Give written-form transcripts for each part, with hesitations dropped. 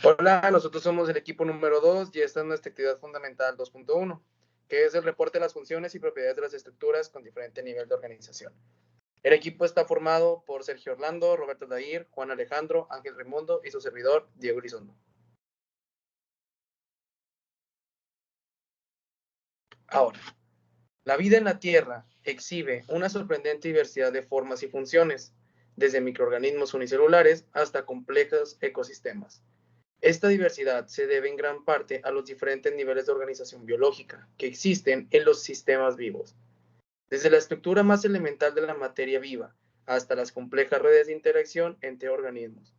Hola, nosotros somos el equipo número 2 y esta es nuestra actividad fundamental 2.1, que es el reporte de las funciones y propiedades de las estructuras con diferente nivel de organización. El equipo está formado por Sergio Orlando, Roberto Dair, Juan Alejandro, Ángel Raimundo y su servidor, Diego Elizondo. Ahora, la vida en la Tierra exhibe una sorprendente diversidad de formas y funciones, desde microorganismos unicelulares hasta complejos ecosistemas. Esta diversidad se debe en gran parte a los diferentes niveles de organización biológica que existen en los sistemas vivos, desde la estructura más elemental de la materia viva hasta las complejas redes de interacción entre organismos.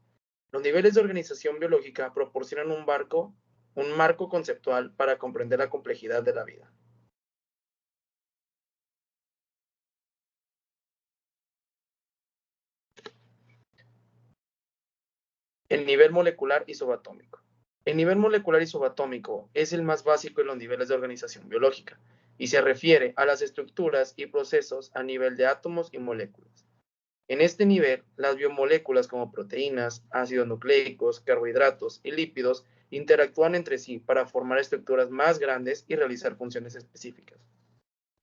Los niveles de organización biológica proporcionan un marco conceptual para comprender la complejidad de la vida. El nivel molecular y subatómico. El nivel molecular y subatómico es el más básico en los niveles de organización biológica y se refiere a las estructuras y procesos a nivel de átomos y moléculas. En este nivel, las biomoléculas como proteínas, ácidos nucleicos, carbohidratos y lípidos interactúan entre sí para formar estructuras más grandes y realizar funciones específicas.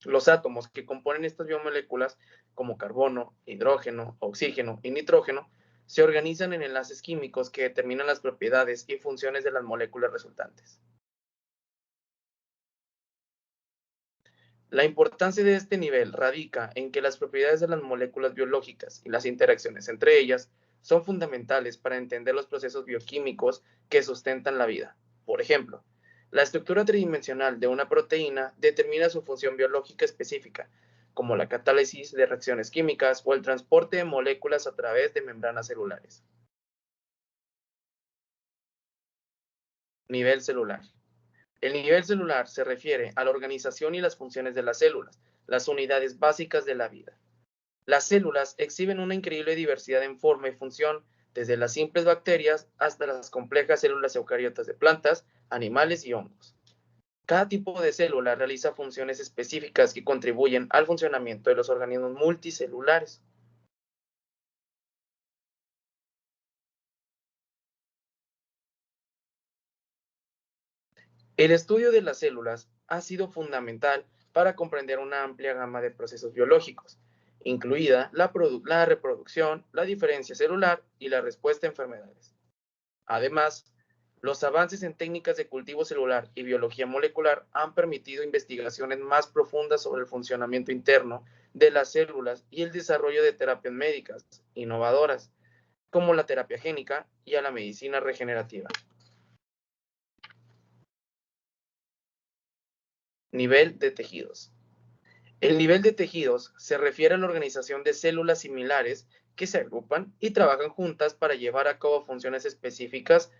Los átomos que componen estas biomoléculas, como carbono, hidrógeno, oxígeno y nitrógeno, se organizan en enlaces químicos que determinan las propiedades y funciones de las moléculas resultantes. La importancia de este nivel radica en que las propiedades de las moléculas biológicas y las interacciones entre ellas son fundamentales para entender los procesos bioquímicos que sustentan la vida. Por ejemplo, la estructura tridimensional de una proteína determina su función biológica específica, como la catálisis de reacciones químicas o el transporte de moléculas a través de membranas celulares. Nivel celular. El nivel celular se refiere a la organización y las funciones de las células, las unidades básicas de la vida. Las células exhiben una increíble diversidad en forma y función, desde las simples bacterias hasta las complejas células eucariotas de plantas, animales y hongos. Cada tipo de célula realiza funciones específicas que contribuyen al funcionamiento de los organismos multicelulares. El estudio de las células ha sido fundamental para comprender una amplia gama de procesos biológicos, incluida la reproducción, la diferencia celular y la respuesta a enfermedades. Además, los avances en técnicas de cultivo celular y biología molecular han permitido investigaciones más profundas sobre el funcionamiento interno de las células y el desarrollo de terapias médicas innovadoras, como la terapia génica y a la medicina regenerativa. Nivel de tejidos. El nivel de tejidos se refiere a la organización de células similares que se agrupan y trabajan juntas para llevar a cabo funciones específicas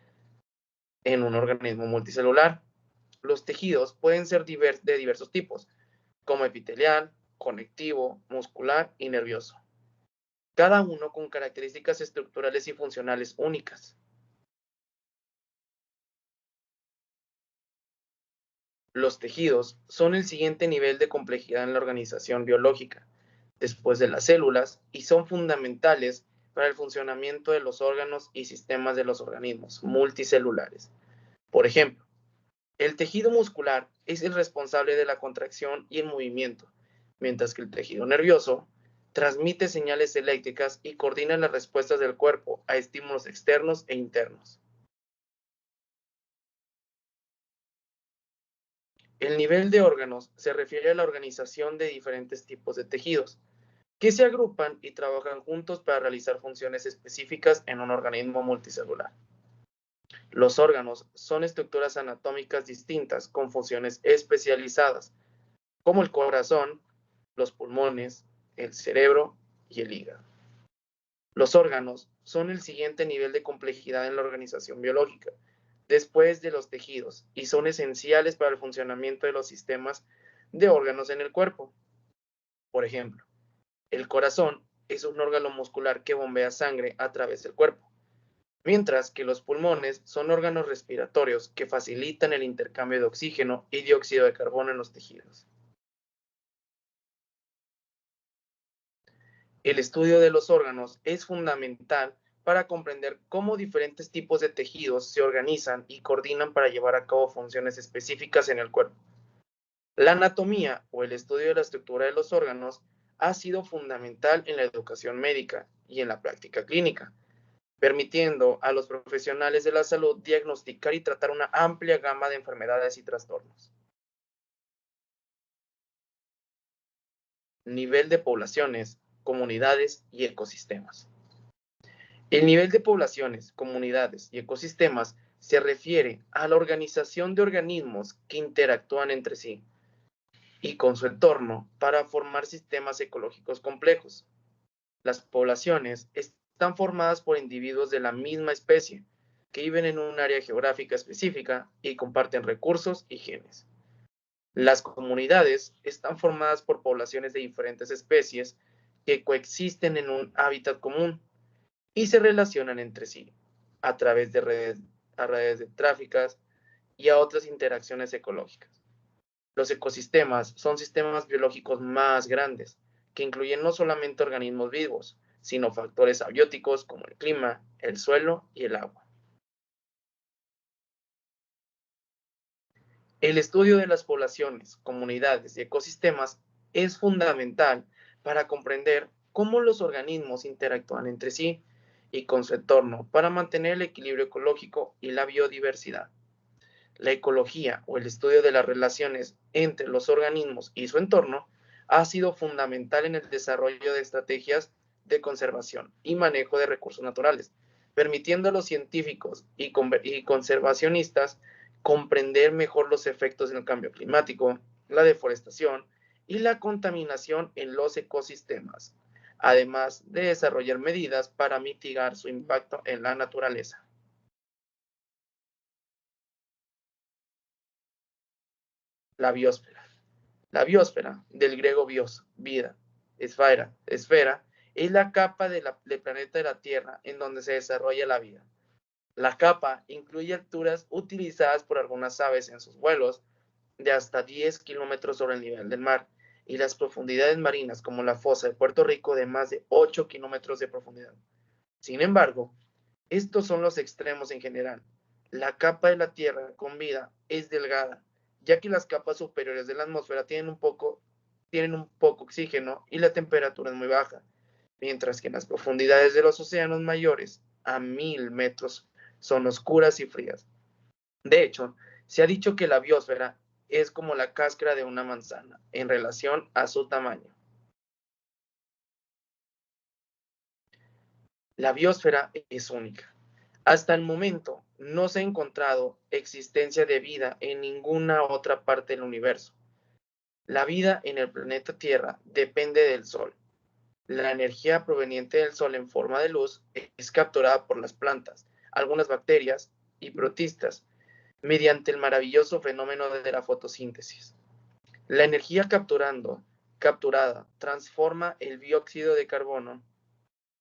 en un organismo multicelular. Los tejidos pueden ser de diversos tipos, como epitelial, conectivo, muscular y nervioso, cada uno con características estructurales y funcionales únicas. Los tejidos son el siguiente nivel de complejidad en la organización biológica, después de las células, y son fundamentales para el funcionamiento de los órganos y sistemas de los organismos multicelulares. Por ejemplo, el tejido muscular es el responsable de la contracción y el movimiento, mientras que el tejido nervioso transmite señales eléctricas y coordina las respuestas del cuerpo a estímulos externos e internos. El nivel de órganos se refiere a la organización de diferentes tipos de tejidos, que se agrupan y trabajan juntos para realizar funciones específicas en un organismo multicelular. Los órganos son estructuras anatómicas distintas con funciones especializadas, como el corazón, los pulmones, el cerebro y el hígado. Los órganos son el siguiente nivel de complejidad en la organización biológica, después de los tejidos, y son esenciales para el funcionamiento de los sistemas de órganos en el cuerpo. Por ejemplo, el corazón es un órgano muscular que bombea sangre a través del cuerpo, mientras que los pulmones son órganos respiratorios que facilitan el intercambio de oxígeno y dióxido de carbono en los tejidos. El estudio de los órganos es fundamental para comprender cómo diferentes tipos de tejidos se organizan y coordinan para llevar a cabo funciones específicas en el cuerpo. La anatomía o el estudio de la estructura de los órganos ha sido fundamental en la educación médica y en la práctica clínica, permitiendo a los profesionales de la salud diagnosticar y tratar una amplia gama de enfermedades y trastornos. Nivel de poblaciones, comunidades y ecosistemas. El nivel de poblaciones, comunidades y ecosistemas se refiere a la organización de organismos que interactúan entre sí y con su entorno para formar sistemas ecológicos complejos. Las poblaciones están formadas por individuos de la misma especie que viven en un área geográfica específica y comparten recursos y genes. Las comunidades están formadas por poblaciones de diferentes especies que coexisten en un hábitat común y se relacionan entre sí a través de redes de tráficas y a otras interacciones ecológicas. Los ecosistemas son sistemas biológicos más grandes, que incluyen no solamente organismos vivos, sino factores abióticos como el clima, el suelo y el agua. El estudio de las poblaciones, comunidades y ecosistemas es fundamental para comprender cómo los organismos interactúan entre sí y con su entorno para mantener el equilibrio ecológico y la biodiversidad. La ecología o el estudio de las relaciones entre los organismos y su entorno ha sido fundamental en el desarrollo de estrategias de conservación y manejo de recursos naturales, permitiendo a los científicos y conservacionistas comprender mejor los efectos del cambio climático, la deforestación y la contaminación en los ecosistemas, además de desarrollar medidas para mitigar su impacto en la naturaleza. La biosfera. La biosfera, del griego bios, vida, esfera, es la capa del planeta de la Tierra en donde se desarrolla la vida. La capa incluye alturas utilizadas por algunas aves en sus vuelos de hasta 10 kilómetros sobre el nivel del mar y las profundidades marinas como la fosa de Puerto Rico de más de 8 kilómetros de profundidad. Sin embargo, estos son los extremos en general. La capa de la Tierra con vida es delgada, ya que las capas superiores de la atmósfera tienen un poco oxígeno y la temperatura es muy baja, mientras que en las profundidades de los océanos mayores, a 1000 metros, son oscuras y frías. De hecho, se ha dicho que la biosfera es como la cáscara de una manzana en relación a su tamaño. La biosfera es única. Hasta el momento no se ha encontrado existencia de vida en ninguna otra parte del universo. La vida en el planeta Tierra depende del Sol. La energía proveniente del Sol en forma de luz es capturada por las plantas, algunas bacterias y protistas mediante el maravilloso fenómeno de la fotosíntesis. La energía capturada transforma el dióxido de carbono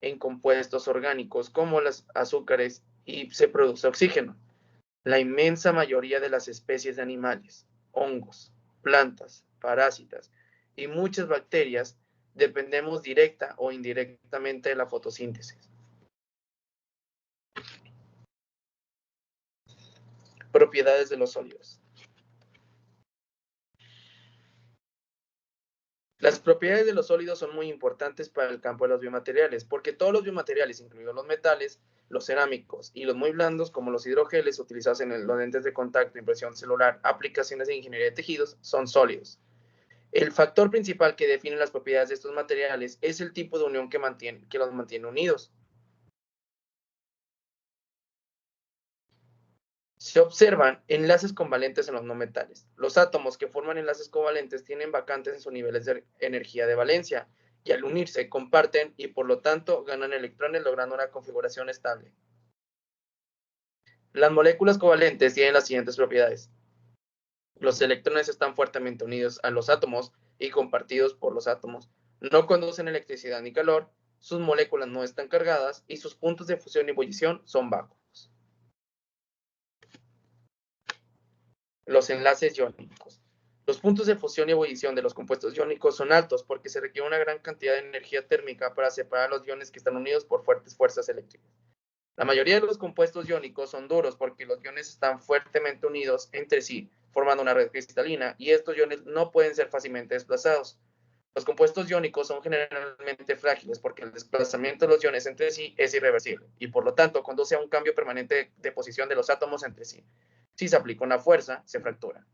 en compuestos orgánicos como los azúcares y se produce oxígeno. La inmensa mayoría de las especies de animales, hongos, plantas, parásitas y muchas bacterias dependemos directa o indirectamente de la fotosíntesis. Propiedades de los sólidos. Las propiedades de los sólidos son muy importantes para el campo de los biomateriales, porque todos los biomateriales, incluidos los metales, los cerámicos y los muy blandos, como los hidrogeles utilizados en los lentes de contacto, impresión celular, aplicaciones de ingeniería de tejidos, son sólidos. El factor principal que define las propiedades de estos materiales es el tipo de unión que los mantiene unidos. Se observan enlaces covalentes en los no metales. Los átomos que forman enlaces covalentes tienen vacantes en sus niveles de energía de valencia y al unirse comparten y por lo tanto ganan electrones logrando una configuración estable. Las moléculas covalentes tienen las siguientes propiedades. Los electrones están fuertemente unidos a los átomos y compartidos por los átomos. No conducen electricidad ni calor, sus moléculas no están cargadas y sus puntos de fusión y ebullición son bajos. Los enlaces iónicos. Los puntos de fusión y ebullición de los compuestos iónicos son altos porque se requiere una gran cantidad de energía térmica para separar los iones que están unidos por fuertes fuerzas eléctricas. La mayoría de los compuestos iónicos son duros porque los iones están fuertemente unidos entre sí, formando una red cristalina, y estos iones no pueden ser fácilmente desplazados. Los compuestos iónicos son generalmente frágiles porque el desplazamiento de los iones entre sí es irreversible y por lo tanto conduce a un cambio permanente de posición de los átomos entre sí. Si se aplica una fuerza, se fractura.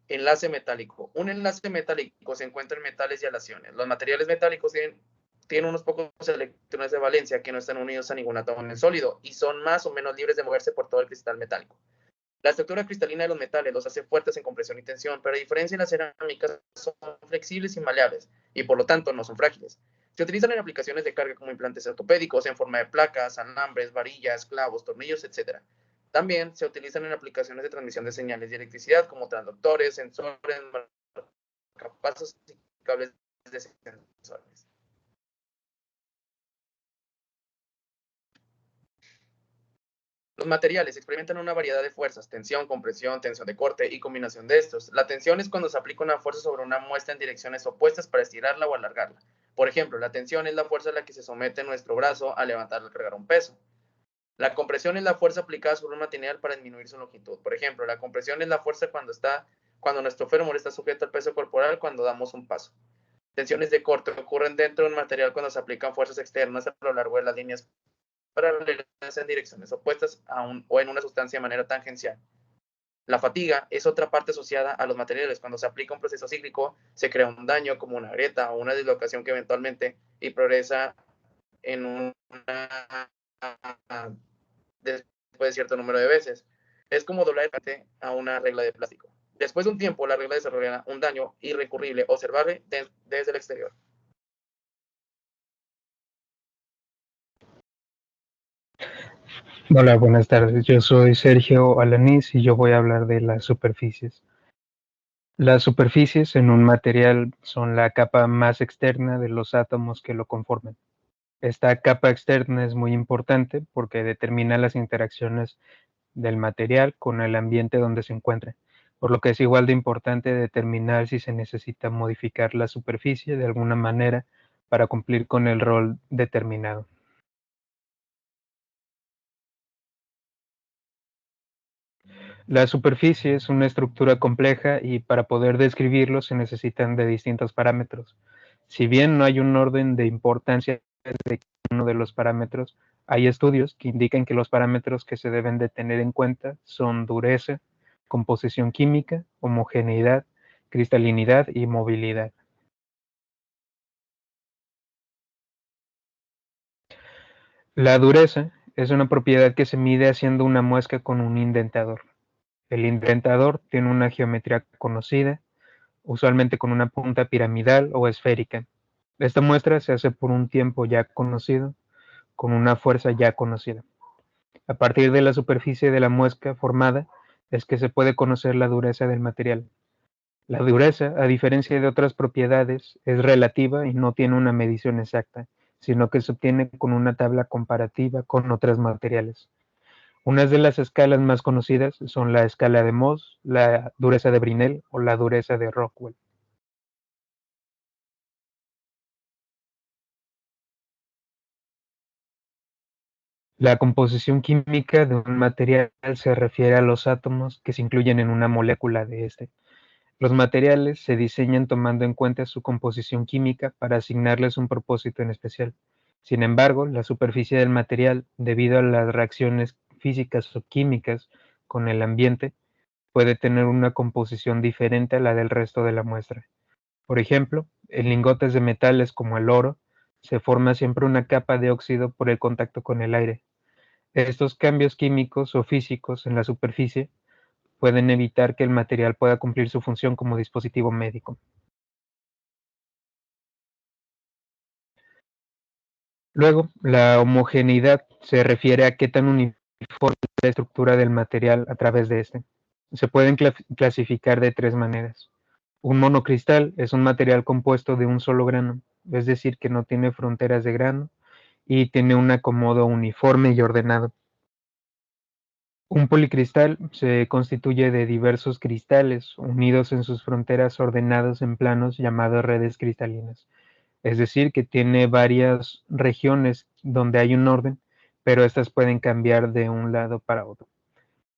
Enlace metálico. Un enlace metálico se encuentra en metales y aleaciones. Los materiales metálicos tienen unos pocos electrones de valencia que no están unidos a ningún átomo en el sólido y son más o menos libres de moverse por todo el cristal metálico. La estructura cristalina de los metales los hace fuertes en compresión y tensión, pero a diferencia de las cerámicas, son flexibles y maleables y por lo tanto no son frágiles. Se utilizan en aplicaciones de carga como implantes ortopédicos en forma de placas, alambres, varillas, clavos, tornillos, etc. También se utilizan en aplicaciones de transmisión de señales de electricidad como transductores, sensores, marcapasos y cables de sensores. Los materiales experimentan una variedad de fuerzas: tensión, compresión, tensión de corte y combinación de estos. La tensión es cuando se aplica una fuerza sobre una muestra en direcciones opuestas para estirarla o alargarla. Por ejemplo, la tensión es la fuerza a la que se somete nuestro brazo a levantar o cargar un peso. La compresión es la fuerza aplicada sobre un material para disminuir su longitud. Por ejemplo, la compresión es la fuerza cuando nuestro fémur está sujeto al peso corporal cuando damos un paso. Tensiones de corte ocurren dentro de un material cuando se aplican fuerzas externas a lo largo de las líneas paralelas en direcciones opuestas o en una sustancia de manera tangencial. La fatiga es otra parte asociada a los materiales. Cuando se aplica un proceso cíclico, se crea un daño como una grieta o una dislocación que eventualmente y progresa en una después de cierto número de veces. Es como doblar a una regla de plástico. Después de un tiempo, la regla desarrollará un daño irrecurrible observable desde el exterior. Hola, buenas tardes. Yo soy Sergio Alanís y yo voy a hablar de las superficies. Las superficies en un material son la capa más externa de los átomos que lo conforman. Esta capa externa es muy importante porque determina las interacciones del material con el ambiente donde se encuentra, por lo que es igual de importante determinar si se necesita modificar la superficie de alguna manera para cumplir con el rol determinado. La superficie es una estructura compleja y para poder describirlo se necesitan de distintos parámetros. Si bien no hay un orden de importancia de uno de los parámetros, hay estudios que indican que los parámetros que se deben de tener en cuenta son dureza, composición química, homogeneidad, cristalinidad y movilidad. La dureza es una propiedad que se mide haciendo una muesca con un indentador. El indentador tiene una geometría conocida, usualmente con una punta piramidal o esférica. Esta muestra se hace por un tiempo ya conocido, con una fuerza ya conocida. A partir de la superficie de la muesca formada es que se puede conocer la dureza del material. La dureza, a diferencia de otras propiedades, es relativa y no tiene una medición exacta, sino que se obtiene con una tabla comparativa con otros materiales. Unas de las escalas más conocidas son la escala de Mohs, la dureza de Brinell o la dureza de Rockwell. La composición química de un material se refiere a los átomos que se incluyen en una molécula de este. Los materiales se diseñan tomando en cuenta su composición química para asignarles un propósito en especial. Sin embargo, la superficie del material, debido a las reacciones físicas o químicas con el ambiente, puede tener una composición diferente a la del resto de la muestra. Por ejemplo, en lingotes de metales como el oro, se forma siempre una capa de óxido por el contacto con el aire. Estos cambios químicos o físicos en la superficie pueden evitar que el material pueda cumplir su función como dispositivo médico. Luego, la homogeneidad se refiere a qué tan uniforme es la estructura del material a través de este. Se pueden clasificar de tres maneras. Un monocristal es un material compuesto de un solo grano, es decir, que no tiene fronteras de grano y tiene un acomodo uniforme y ordenado. Un policristal se constituye de diversos cristales unidos en sus fronteras ordenados en planos llamados redes cristalinas. es decir, que tiene varias regiones donde hay un orden, pero estas pueden cambiar de un lado para otro.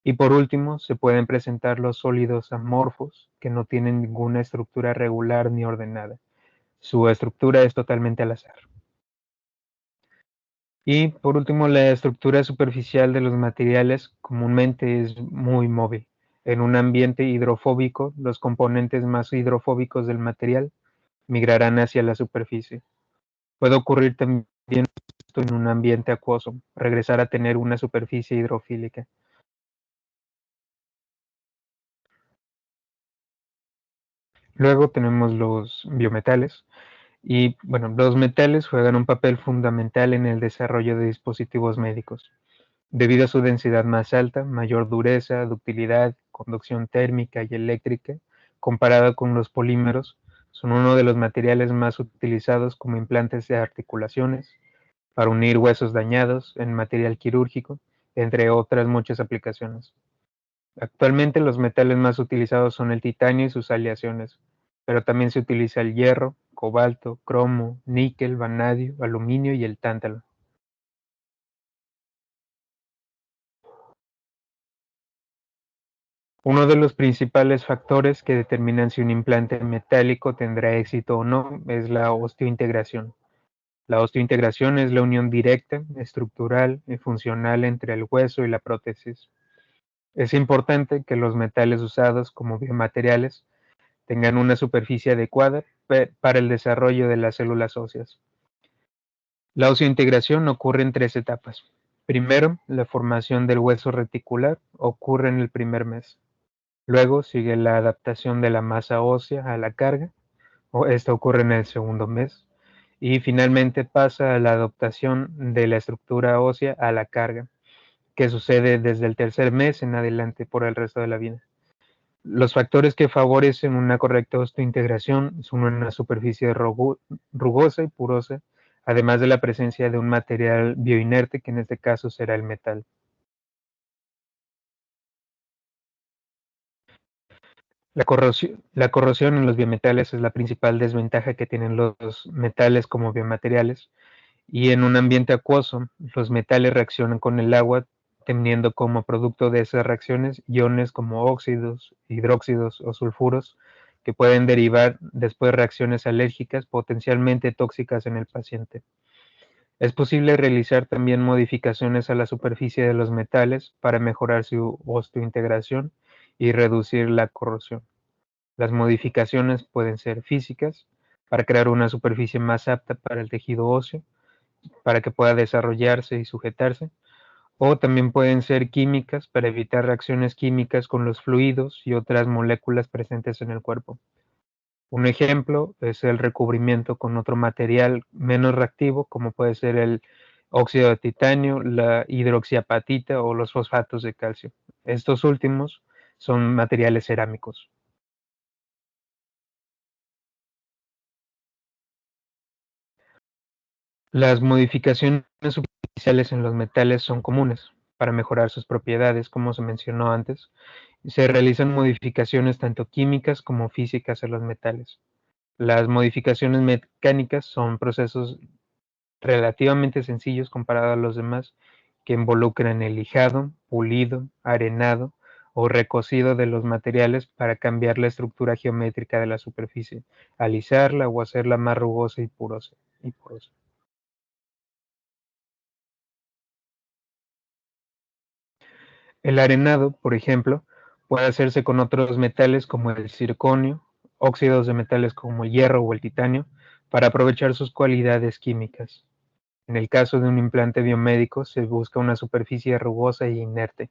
Y por último, se pueden presentar los sólidos amorfos, que no tienen ninguna estructura regular ni ordenada. Su estructura es totalmente al azar. Y por último, la estructura superficial de los materiales comúnmente es muy móvil. En un ambiente hidrofóbico, los componentes más hidrofóbicos del material migrarán hacia la superficie. Puede ocurrir también esto en un ambiente acuoso, regresar a tener una superficie hidrofílica. Luego tenemos los biometales. Y bueno, los metales juegan un papel fundamental en el desarrollo de dispositivos médicos. Debido a su densidad más alta, mayor dureza, ductilidad, conducción térmica y eléctrica, comparada con los polímeros, son uno de los materiales más utilizados como implantes de articulaciones, para unir huesos dañados, en material quirúrgico, entre otras muchas aplicaciones. Actualmente los metales más utilizados son el titanio y sus aleaciones, pero también se utiliza el hierro, cobalto, cromo, níquel, vanadio, aluminio y el tántalo. Uno de los principales factores que determinan si un implante metálico tendrá éxito o no es la osteointegración. La osteointegración es la unión directa, estructural y funcional entre el hueso y la prótesis. Es importante que los metales usados como biomateriales tengan una superficie adecuada para el desarrollo de las células óseas. La oseointegración ocurre en tres etapas. Primero, la formación del hueso reticular ocurre en el primer mes. Luego sigue la adaptación de la masa ósea a la carga, o esta ocurre en el segundo mes. Y finalmente pasa a la adaptación de la estructura ósea a la carga, que sucede desde el tercer mes en adelante por el resto de la vida. Los factores que favorecen una correcta osteointegración son una superficie rugosa y purosa, además de la presencia de un material bioinerte, que en este caso será el metal. La corrosión en los biometales es la principal desventaja que tienen los metales como biomateriales, y en un ambiente acuoso, los metales reaccionan con el agua, teniendo como producto de esas reacciones iones como óxidos, hidróxidos o sulfuros, que pueden derivar después reacciones alérgicas potencialmente tóxicas en el paciente. Es posible realizar también modificaciones a la superficie de los metales para mejorar su osteointegración y reducir la corrosión. Las modificaciones pueden ser físicas, para crear una superficie más apta para el tejido óseo, para que pueda desarrollarse y sujetarse, o también pueden ser químicas para evitar reacciones químicas con los fluidos y otras moléculas presentes en el cuerpo. Un ejemplo es el recubrimiento con otro material menos reactivo, como puede ser el óxido de titanio, la hidroxiapatita o los fosfatos de calcio. Estos últimos son materiales cerámicos. Las modificaciones superficiales en los metales son comunes para mejorar sus propiedades, como se mencionó antes. Se realizan modificaciones tanto químicas como físicas en los metales. Las modificaciones mecánicas son procesos relativamente sencillos comparado a los demás, que involucran el lijado, pulido, arenado o recocido de los materiales para cambiar la estructura geométrica de la superficie, alisarla o hacerla más rugosa y porosa. El arenado, por ejemplo, puede hacerse con otros metales como el circonio, óxidos de metales como el hierro o el titanio, para aprovechar sus cualidades químicas. En el caso de un implante biomédico, se busca una superficie rugosa e inerte,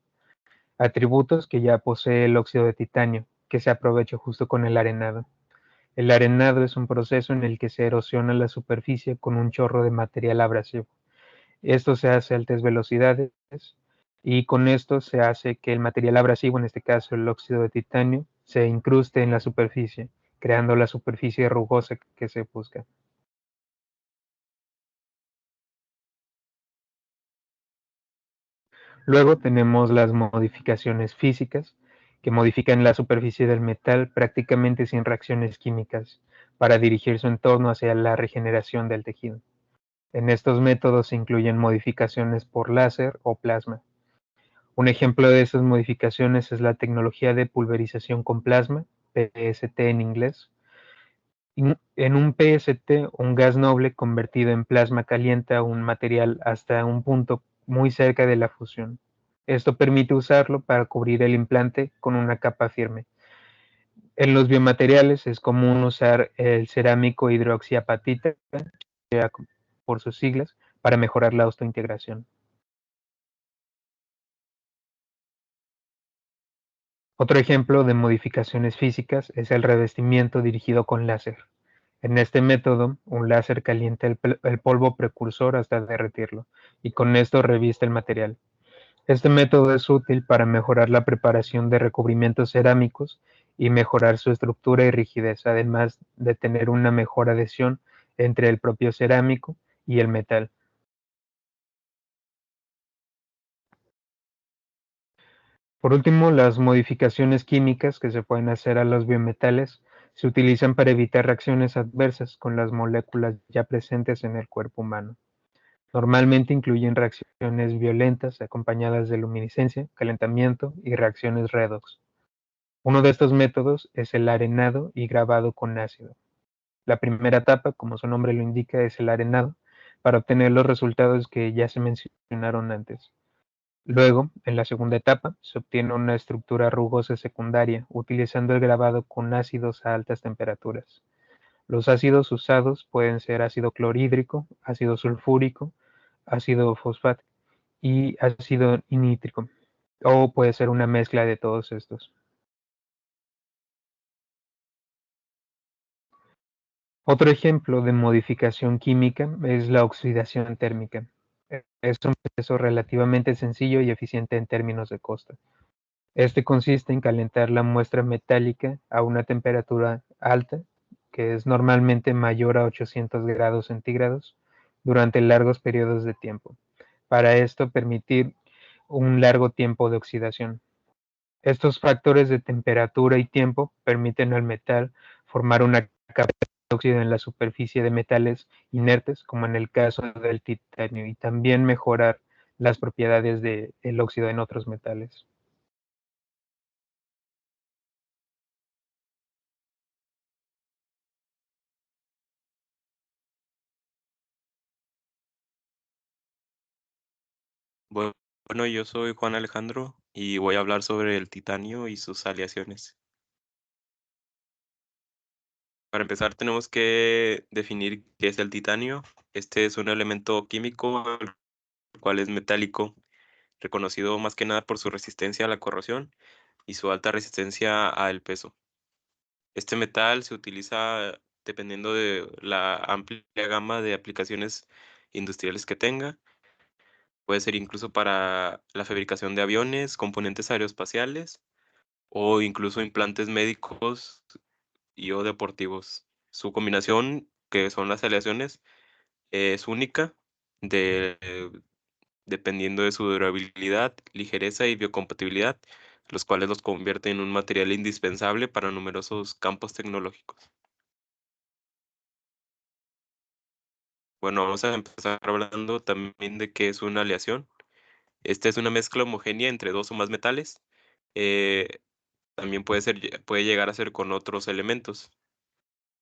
atributos que ya posee el óxido de titanio, que se aprovecha justo con el arenado. El arenado es un proceso en el que se erosiona la superficie con un chorro de material abrasivo. Esto se hace a altas velocidades y con esto se hace que el material abrasivo, en este caso el óxido de titanio, se incruste en la superficie, creando la superficie rugosa que se busca. Luego tenemos las modificaciones físicas, que modifican la superficie del metal prácticamente sin reacciones químicas. para dirigir su entorno hacia la regeneración del tejido. En estos métodos se incluyen modificaciones por láser o plasma. Un ejemplo de esas modificaciones es la tecnología de pulverización con plasma, PST en inglés. En un PST, un gas noble convertido en plasma calienta un material hasta un punto muy cerca de la fusión. Esto permite usarlo para cubrir el implante con una capa firme. En los biomateriales es común usar el cerámico hidroxiapatita, por sus siglas, para mejorar la osteointegración. Otro ejemplo de modificaciones físicas es el revestimiento dirigido con láser. En este método, un láser calienta el polvo precursor hasta derretirlo, y con esto reviste el material. Este método es útil para mejorar la preparación de recubrimientos cerámicos y mejorar su estructura y rigidez, además de tener una mejor adhesión entre el propio cerámico y el metal. Por último, las modificaciones químicas que se pueden hacer a los biometales se utilizan para evitar reacciones adversas con las moléculas ya presentes en el cuerpo humano. Normalmente incluyen reacciones violentas acompañadas de luminiscencia, calentamiento y reacciones redox. Uno de estos métodos es el arenado y grabado con ácido. La primera etapa, como su nombre lo indica, es el arenado, para obtener los resultados que ya se mencionaron antes. Luego, en la segunda etapa, se obtiene una estructura rugosa secundaria, utilizando el grabado con ácidos a altas temperaturas. Los ácidos usados pueden ser ácido clorhídrico, ácido sulfúrico, ácido fosfático y ácido nítrico, o puede ser una mezcla de todos estos. Otro ejemplo de modificación química es la oxidación térmica. Es un proceso relativamente sencillo y eficiente en términos de costo. Este consiste en calentar la muestra metálica a una temperatura alta, que es normalmente mayor a 800 grados centígrados, durante largos periodos de tiempo. Para esto permitir un largo tiempo de oxidación. Estos factores de temperatura y tiempo permiten al metal formar una capa de óxido en la superficie de metales inertes, como en el caso del titanio, y también mejorar las propiedades del óxido en otros metales. Bueno, yo soy Juan Alejandro y voy a hablar sobre el titanio y sus aleaciones. Para empezar, tenemos que definir qué es el titanio. Este es un elemento químico, el cual es metálico, reconocido más que nada por su resistencia a la corrosión y su alta resistencia al peso. Este metal se utiliza dependiendo de la amplia gama de aplicaciones industriales que tenga. Puede ser incluso para la fabricación de aviones, componentes aeroespaciales o incluso implantes médicos y o deportivos. Su combinación, que son las aleaciones, es única de, dependiendo de su durabilidad, ligereza y biocompatibilidad, los cuales los convierten en un material indispensable para numerosos campos tecnológicos. Bueno, vamos a empezar hablando también de qué es una aleación. Esta es una mezcla homogénea entre dos o más metales. Eh, También puede llegar a ser con otros elementos.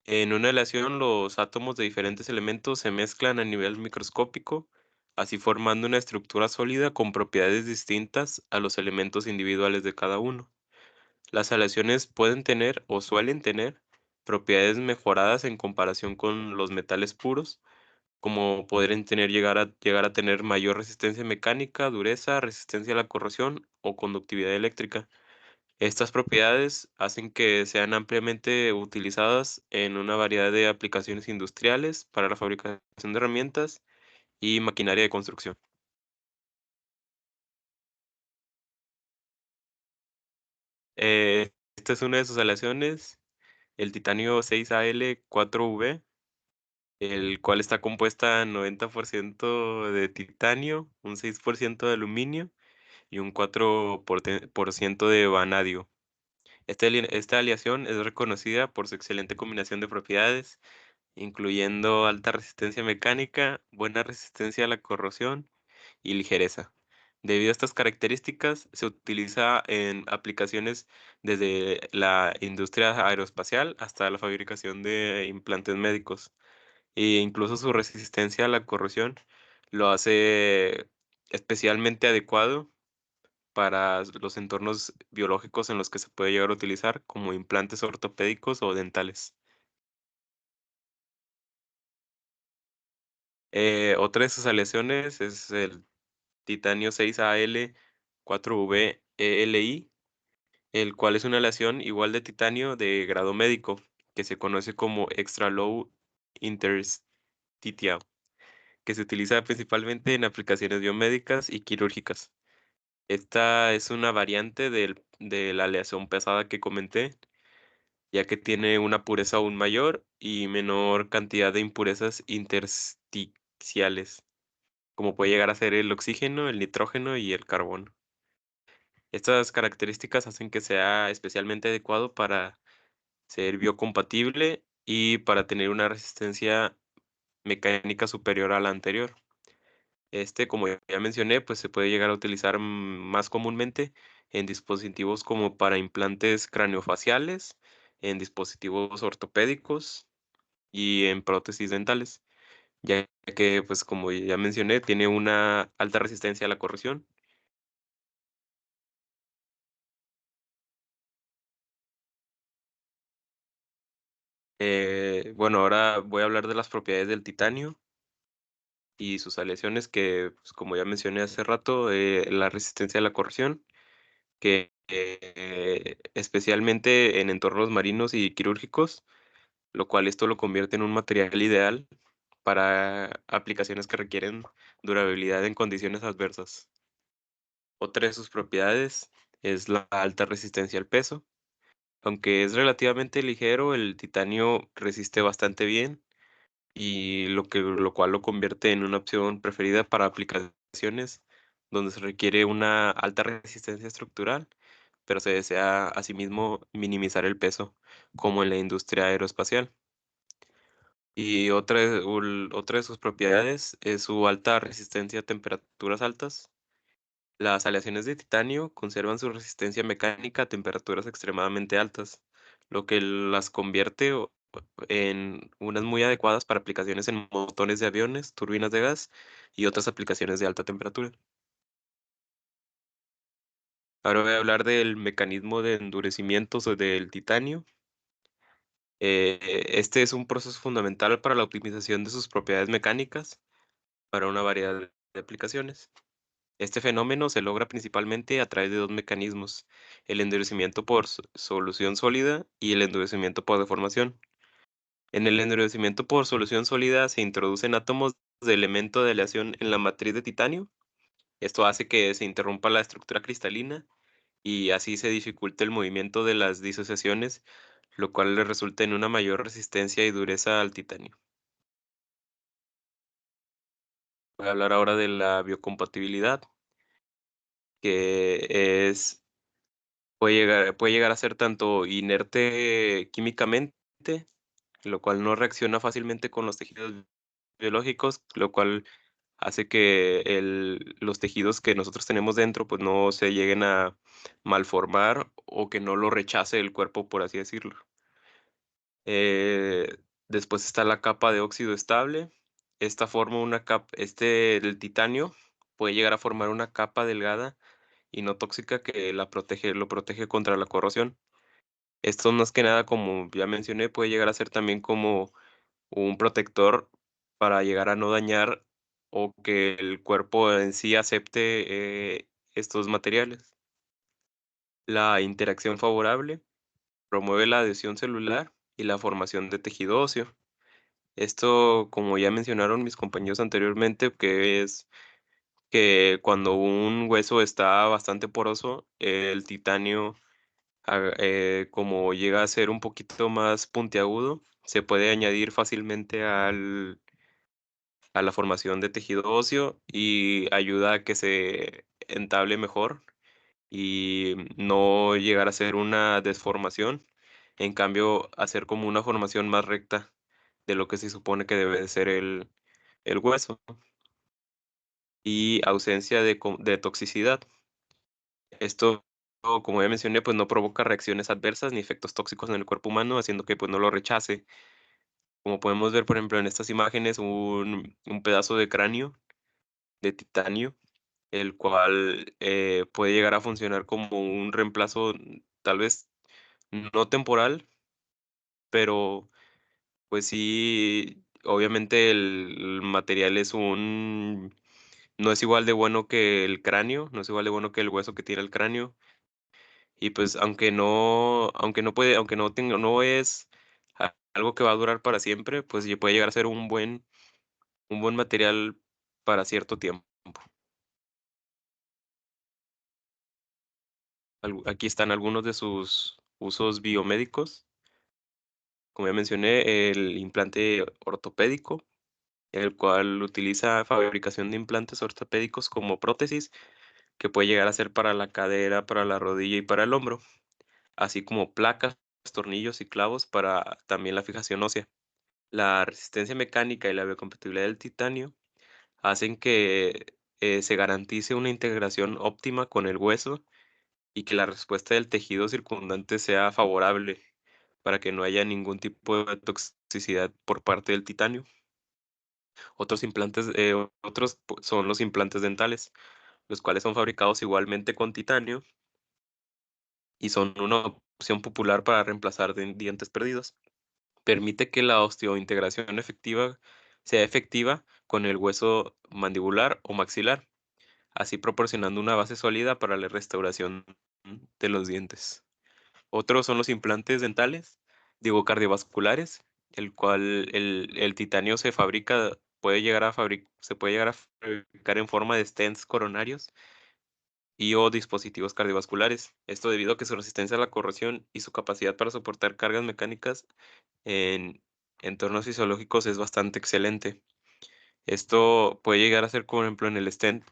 En una aleación, los átomos de diferentes elementos se mezclan a nivel microscópico, así formando una estructura sólida con propiedades distintas a los elementos individuales de cada uno. Las aleaciones pueden tener o suelen tener propiedades mejoradas en comparación con los metales puros, como poder llegar a tener mayor resistencia mecánica, dureza, resistencia a la corrosión o conductividad eléctrica. Estas propiedades hacen que sean ampliamente utilizadas en una variedad de aplicaciones industriales para la fabricación de herramientas y maquinaria de construcción. Esta es una de sus aleaciones, el titanio 6Al4V, el cual está compuesta 90% de titanio, un 6% de aluminio y un 4% de vanadio. Esta aleación es reconocida por su excelente combinación de propiedades, incluyendo alta resistencia mecánica, buena resistencia a la corrosión y ligereza. Debido a estas características, se utiliza en aplicaciones desde la industria aeroespacial hasta la fabricación de implantes médicos. E incluso su resistencia a la corrosión lo hace especialmente adecuado para los entornos biológicos en los que se puede llegar a utilizar, como implantes ortopédicos o dentales. Otra de sus aleaciones es el titanio 6Al4VELI, el cual es una aleación igual de titanio de grado médico, que se conoce como extra low interstitial, que se utiliza principalmente en aplicaciones biomédicas y quirúrgicas. Esta es una variante de la aleación pesada que comenté, ya que tiene una pureza aún mayor y menor cantidad de impurezas intersticiales, como puede llegar a ser el oxígeno, el nitrógeno y el carbono. Estas características hacen que sea especialmente adecuado para ser biocompatible y para tener una resistencia mecánica superior a la anterior. Como ya mencioné, pues se puede llegar a utilizar más comúnmente en dispositivos como para implantes craneofaciales, en dispositivos ortopédicos y en prótesis dentales, ya que, pues como ya mencioné, tiene una alta resistencia a la corrosión. Bueno, ahora voy a hablar de las propiedades del titanio y sus aleaciones que, pues, como ya mencioné hace rato, la resistencia a la corrosión, que especialmente en entornos marinos y quirúrgicos, lo cual esto lo convierte en un material ideal para aplicaciones que requieren durabilidad en condiciones adversas. Otra de sus propiedades es la alta resistencia al peso. Aunque es relativamente ligero, el titanio resiste bastante bien y lo cual lo convierte en una opción preferida para aplicaciones donde se requiere una alta resistencia estructural, pero se desea asimismo minimizar el peso, como en la industria aeroespacial. Y otra de sus propiedades es su alta resistencia a temperaturas altas. Las aleaciones de titanio conservan su resistencia mecánica a temperaturas extremadamente altas, lo que las convierte en unas muy adecuadas para aplicaciones en motores de aviones, turbinas de gas y otras aplicaciones de alta temperatura. Ahora voy a hablar del mecanismo de endurecimiento del titanio. Este es un proceso fundamental para la optimización de sus propiedades mecánicas para una variedad de aplicaciones. Este fenómeno se logra principalmente a través de dos mecanismos: el endurecimiento por solución sólida y el endurecimiento por deformación. En el endurecimiento por solución sólida se introducen átomos de elemento de aleación en la matriz de titanio. Esto hace que se interrumpa la estructura cristalina y así se dificulta el movimiento de las disociaciones, lo cual le resulta en una mayor resistencia y dureza al titanio. Voy a hablar ahora de la biocompatibilidad, que puede llegar a ser tanto inerte químicamente, lo cual no reacciona fácilmente con los tejidos biológicos, lo cual hace que los tejidos que nosotros tenemos dentro pues no se lleguen a malformar o que no lo rechace el cuerpo, por así decirlo. Eh, Después está la capa de óxido estable. Esta forma una capa, el titanio puede llegar a formar una capa delgada y no tóxica que lo protege contra la corrosión. Esto más que nada, como ya mencioné, puede llegar a ser también como un protector para llegar a no dañar o que el cuerpo en sí acepte estos materiales. La interacción favorable promueve la adhesión celular y la formación de tejido óseo. Esto, como ya mencionaron mis compañeros anteriormente, que es que cuando un hueso está bastante poroso, el titanio, como llega a ser un poquito más puntiagudo, se puede añadir fácilmente a la formación de tejido óseo y ayuda a que se entable mejor y no llegar a ser una desformación, en cambio hacer como una formación más recta de lo que se supone que debe de ser el hueso, y ausencia de toxicidad. Esto, como ya mencioné, pues no provoca reacciones adversas ni efectos tóxicos en el cuerpo humano, haciendo que pues no lo rechace. Como podemos ver, por ejemplo, en estas imágenes, un pedazo de cráneo de titanio, el cual puede llegar a funcionar como un reemplazo, tal vez no temporal, pero pues sí, obviamente el material no es igual de bueno que el cráneo, no es igual de bueno que el hueso que tiene el cráneo. Y pues aunque no tenga, no es algo que va a durar para siempre, pues puede llegar a ser un buen material para cierto tiempo. Aquí están algunos de sus usos biomédicos. Como ya mencioné, el implante ortopédico, el cual utiliza fabricación de implantes ortopédicos como prótesis, que puede llegar a ser para la cadera, para la rodilla y para el hombro, así como placas, tornillos y clavos para también la fijación ósea. La resistencia mecánica y la biocompatibilidad del titanio hacen que se garantice una integración óptima con el hueso y que la respuesta del tejido circundante sea favorable para que no haya ningún tipo de toxicidad por parte del titanio. Son los implantes dentales, los cuales son fabricados igualmente con titanio y son una opción popular para reemplazar dientes perdidos. Permite que la osteointegración sea efectiva con el hueso mandibular o maxilar, así proporcionando una base sólida para la restauración de los dientes. Otros son los implantes dentales, digo cardiovasculares, el cual el titanio se puede llegar a fabricar en forma de stents coronarios y o dispositivos cardiovasculares. Esto debido a que su resistencia a la corrosión y su capacidad para soportar cargas mecánicas en entornos fisiológicos es bastante excelente. Esto puede llegar a ser, por ejemplo, en el stent,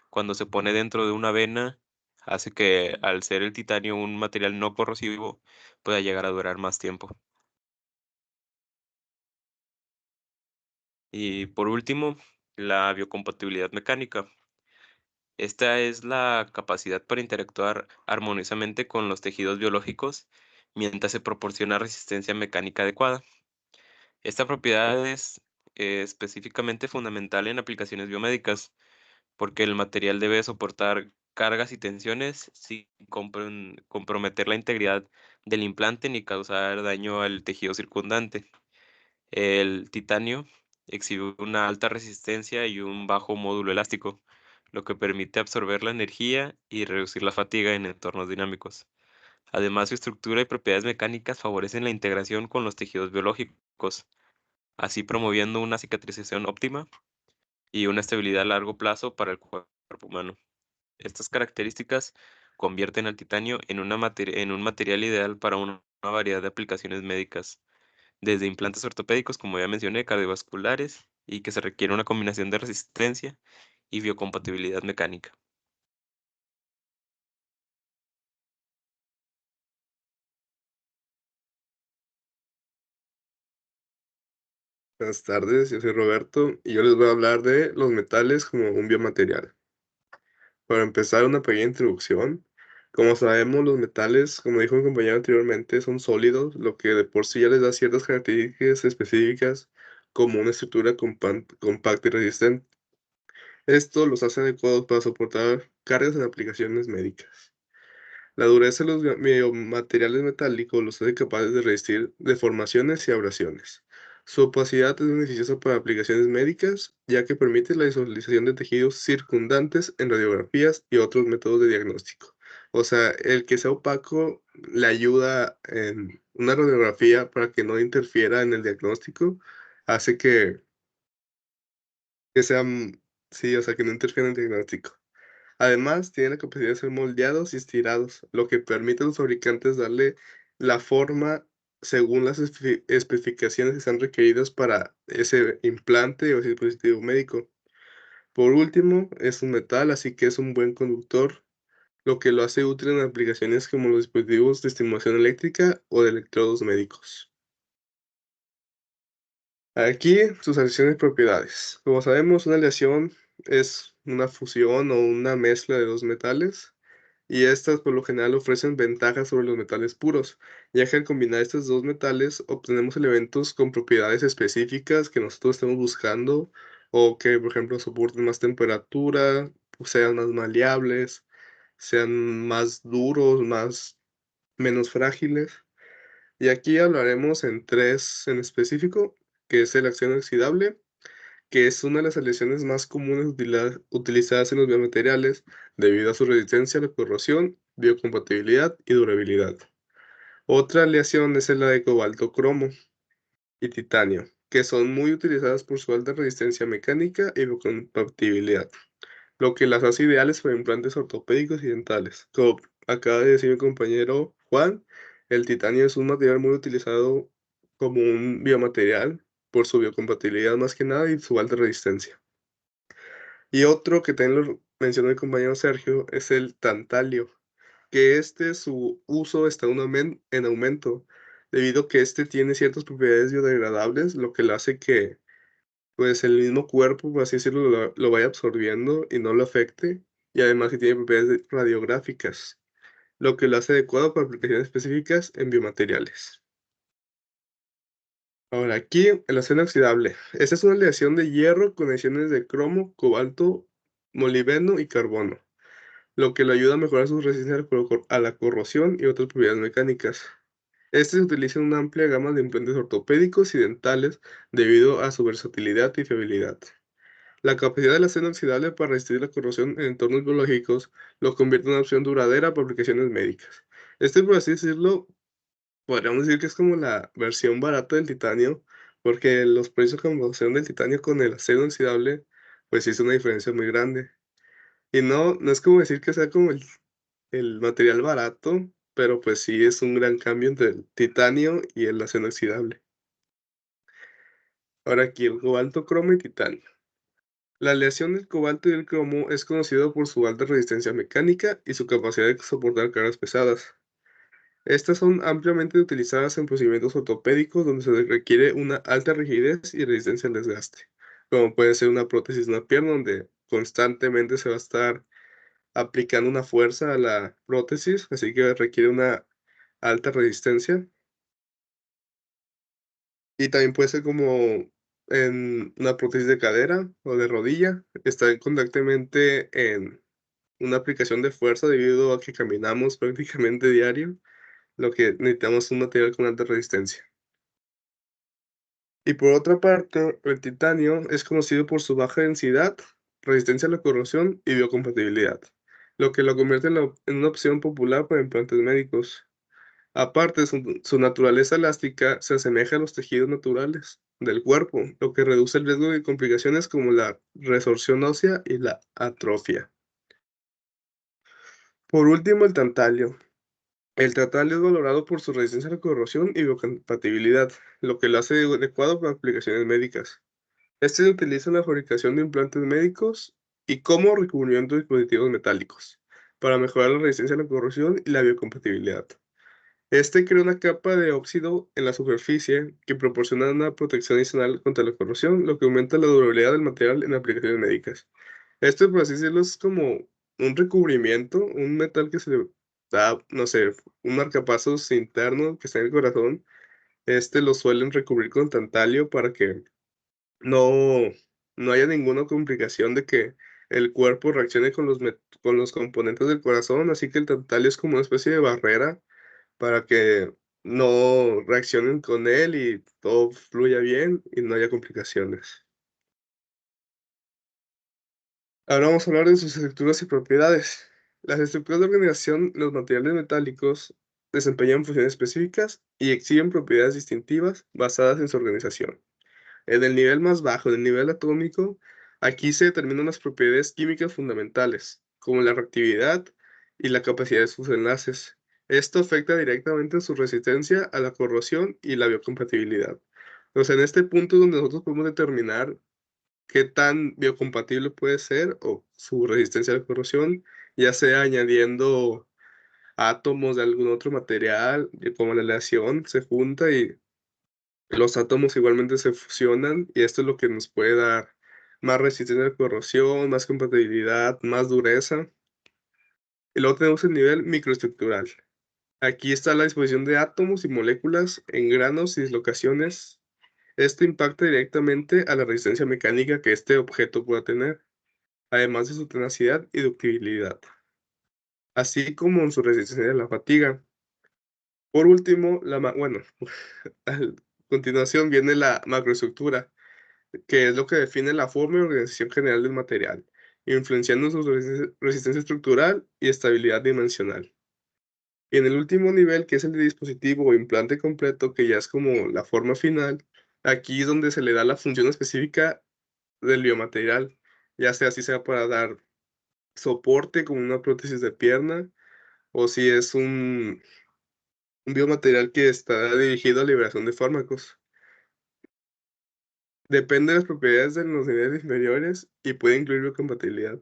cuando se pone dentro de una vena, hace que al ser el titanio un material no corrosivo, pueda llegar a durar más tiempo. Y por último, la biocompatibilidad mecánica. Esta es la capacidad para interactuar armoniosamente con los tejidos biológicos mientras se proporciona resistencia mecánica adecuada. Esta propiedad es específicamente fundamental en aplicaciones biomédicas, porque el material debe soportar cargas y tensiones sin comprometer la integridad del implante ni causar daño al tejido circundante. El titanio exhibe una alta resistencia y un bajo módulo elástico, lo que permite absorber la energía y reducir la fatiga en entornos dinámicos. Además, su estructura y propiedades mecánicas favorecen la integración con los tejidos biológicos, así promoviendo una cicatrización óptima y una estabilidad a largo plazo para el cuerpo humano. Estas características convierten al titanio en un material ideal para una variedad de aplicaciones médicas, desde implantes ortopédicos, como ya mencioné, cardiovasculares, y que se requiere una combinación de resistencia y biocompatibilidad mecánica. Buenas tardes, yo soy Roberto y yo les voy a hablar de los metales como un biomaterial. Para empezar, una pequeña introducción. Como sabemos, los metales, como dijo mi compañero anteriormente, son sólidos, lo que de por sí ya les da ciertas características específicas como una estructura compacta y resistente. Esto los hace adecuados para soportar cargas en aplicaciones médicas. La dureza de los biomateriales metálicos los hace capaces de resistir deformaciones y abrasiones. Su opacidad es beneficiosa para aplicaciones médicas, ya que permite la visualización de tejidos circundantes en radiografías y otros métodos de diagnóstico. O sea, el que sea opaco le ayuda en una radiografía para que no interfiera en el diagnóstico, hace que sean, sí, o sea, que no interfiera en el diagnóstico. Además, tienen la capacidad de ser moldeados y estirados, lo que permite a los fabricantes darle la forma según las especificaciones que están requeridas para ese implante o ese dispositivo médico. Por último, es un metal, así que es un buen conductor lo que lo hace útil en aplicaciones como los dispositivos de estimulación eléctrica o de electrodos médicos. Aquí sus aleaciones y propiedades. Como sabemos, una aleación es una fusión o una mezcla de dos metales, y estas por lo general ofrecen ventajas sobre los metales puros, ya que al combinar estos dos metales obtenemos elementos con propiedades específicas que nosotros estamos buscando, o que, por ejemplo, soporten más temperatura, sean más maleables, sean más duros, menos frágiles. Y aquí hablaremos en tres en específico, que es el acero inoxidable, que es una de las aleaciones más comunes utilizadas en los biomateriales debido a su resistencia a la corrosión, biocompatibilidad y durabilidad. Otra aleación es la de cobalto cromo y titanio, que son muy utilizadas por su alta resistencia mecánica y biocompatibilidad, lo que las hace ideales para implantes ortopédicos y dentales. Como acaba de decir mi compañero Juan, el titanio es un material muy utilizado como un biomaterial por su biocompatibilidad más que nada y su alta resistencia. Y otro que también lo mencionó el compañero Sergio es el tantalio, que su uso está en aumento, debido a que tiene ciertas propiedades biodegradables, lo que lo hace que pues el mismo cuerpo, por así decirlo, lo vaya absorbiendo y no lo afecte, y además que tiene propiedades radiográficas, lo que lo hace adecuado para aplicaciones específicas en biomateriales. Ahora, aquí el acero inoxidable. Esta es una aleación de hierro con adiciones de cromo, cobalto, molibdeno y carbono, lo que le ayuda a mejorar su resistencia a la corrosión y otras propiedades mecánicas. Este se utiliza en una amplia gama de implantes ortopédicos y dentales debido a su versatilidad y fiabilidad. La capacidad del acero inoxidable para resistir la corrosión en entornos biológicos lo convierte en una opción duradera para aplicaciones médicas. Por así decirlo, podríamos decir que es como la versión barata del titanio, porque los precios de comparación del titanio con el acero inoxidable, pues sí es una diferencia muy grande. Y no es como decir que sea como el material barato, pero pues sí es un gran cambio entre el titanio y el acero inoxidable. Ahora aquí el cobalto, cromo y titanio. La aleación del cobalto y el cromo es conocido por su alta resistencia mecánica y su capacidad de soportar cargas pesadas. Estas son ampliamente utilizadas en procedimientos ortopédicos donde se requiere una alta rigidez y resistencia al desgaste, como puede ser una prótesis de una pierna donde constantemente se va a estar aplicando una fuerza a la prótesis, así que requiere una alta resistencia. Y también puede ser como en una prótesis de cadera o de rodilla, está constantemente en una aplicación de fuerza debido a que caminamos prácticamente diario, lo que necesitamos un material con alta resistencia. Y por otra parte, el titanio es conocido por su baja densidad, resistencia a la corrosión y biocompatibilidad, lo que lo convierte en una opción popular para implantes médicos. Aparte, su naturaleza elástica se asemeja a los tejidos naturales del cuerpo, lo que reduce el riesgo de complicaciones como la resorción ósea y la atrofia. Por último, el tantalio. El tantalio es valorado por su resistencia a la corrosión y biocompatibilidad, lo que lo hace adecuado para aplicaciones médicas. Se utiliza en la fabricación de implantes médicos y como recubrimiento de dispositivos metálicos, para mejorar la resistencia a la corrosión y la biocompatibilidad. Crea una capa de óxido en la superficie que proporciona una protección adicional contra la corrosión, lo que aumenta la durabilidad del material en aplicaciones médicas. Por así decirlo, es como un recubrimiento, un metal que se le da, no sé, un marcapasos interno que está en el corazón. Lo suelen recubrir con tantalio para que no, no haya ninguna complicación de que el cuerpo reaccione con los componentes del corazón, así que el tantalio es como una especie de barrera para que no reaccionen con él y todo fluya bien y no haya complicaciones. Ahora vamos a hablar de sus estructuras y propiedades. Las estructuras de organización de los materiales metálicos desempeñan funciones específicas y exhiben propiedades distintivas basadas en su organización. En el nivel más bajo, en el nivel atómico, aquí se determinan las propiedades químicas fundamentales, como la reactividad y la capacidad de sus enlaces. Esto afecta directamente su resistencia a la corrosión y la biocompatibilidad. O sea, en este punto es donde nosotros podemos determinar qué tan biocompatible puede ser o su resistencia a la corrosión ya sea añadiendo átomos de algún otro material, como la aleación, se junta y los átomos igualmente se fusionan y esto es lo que nos puede dar más resistencia a la corrosión, más compatibilidad, más dureza. Y luego tenemos el nivel microestructural. Aquí está la disposición de átomos y moléculas en granos y dislocaciones. Esto impacta directamente a la resistencia mecánica que este objeto pueda tener, además de su tenacidad y ductibilidad, así como en su resistencia a la fatiga. Por último, bueno, a continuación viene la macroestructura, que es lo que define la forma y organización general del material, influenciando su resistencia estructural y estabilidad dimensional. Y en el último nivel, que es el de dispositivo o implante completo, que ya es como la forma final, aquí es donde se le da la función específica del biomaterial, ya sea si sea para dar soporte como una prótesis de pierna, o si es un biomaterial que está dirigido a liberación de fármacos. Depende de las propiedades de los niveles inferiores y puede incluir biocompatibilidad,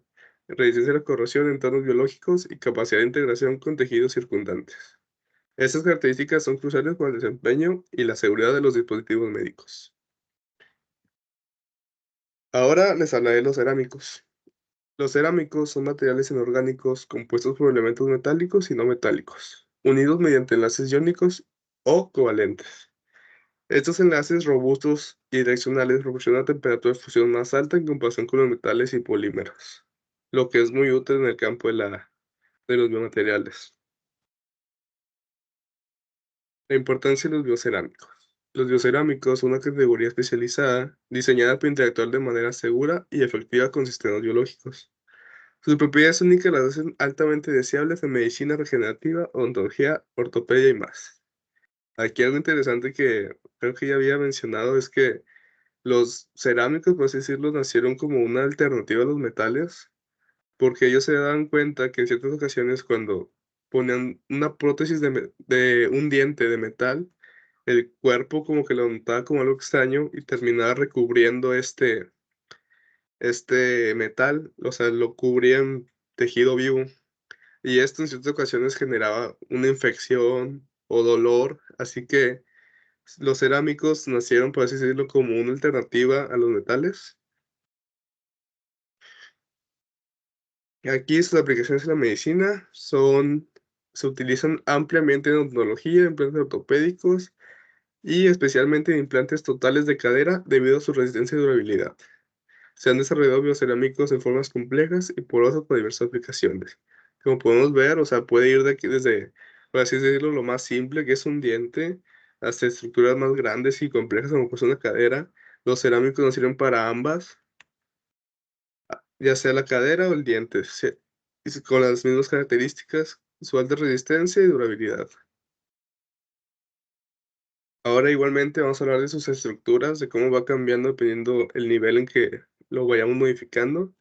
resistencia a la corrosión en entornos biológicos y capacidad de integración con tejidos circundantes. Estas características son cruciales para el desempeño y la seguridad de los dispositivos médicos. Ahora les hablaré de los cerámicos. Los cerámicos son materiales inorgánicos compuestos por elementos metálicos y no metálicos, unidos mediante enlaces iónicos o covalentes. Estos enlaces robustos y direccionales proporcionan temperatura de fusión más alta en comparación con los metales y polímeros, lo que es muy útil en el campo de los biomateriales. La importancia de los biocerámicos. Los biocerámicos son una categoría especializada diseñada para interactuar de manera segura y efectiva con sistemas biológicos. Sus propiedades únicas las hacen altamente deseables en medicina regenerativa, odontología, ortopedia y más. Aquí algo interesante que creo que ya había mencionado es que los cerámicos, por así decirlo, nacieron como una alternativa a los metales, porque ellos se daban cuenta que en ciertas ocasiones cuando ponían una prótesis de un diente de metal, el cuerpo como que lo notaba como algo extraño y terminaba recubriendo este metal, o sea, lo cubría en tejido vivo. Y esto en ciertas ocasiones generaba una infección o dolor, así que los cerámicos nacieron, por así decirlo, como una alternativa a los metales. Aquí sus aplicaciones en la medicina se utilizan ampliamente en odontología, implantes ortopédicos y especialmente en implantes totales de cadera debido a su resistencia y durabilidad. Se han desarrollado biocerámicos en formas complejas y porosas para diversas aplicaciones. Como podemos ver, o sea, puede ir de aquí desde, por así decirlo, lo más simple, que es un diente, hasta estructuras más grandes y complejas como pues una cadera. Los cerámicos nos sirven para ambas, ya sea la cadera o el diente, con las mismas características, su alta resistencia y durabilidad. Ahora igualmente vamos a hablar de sus estructuras, de cómo va cambiando dependiendo el nivel en que lo vayamos modificando.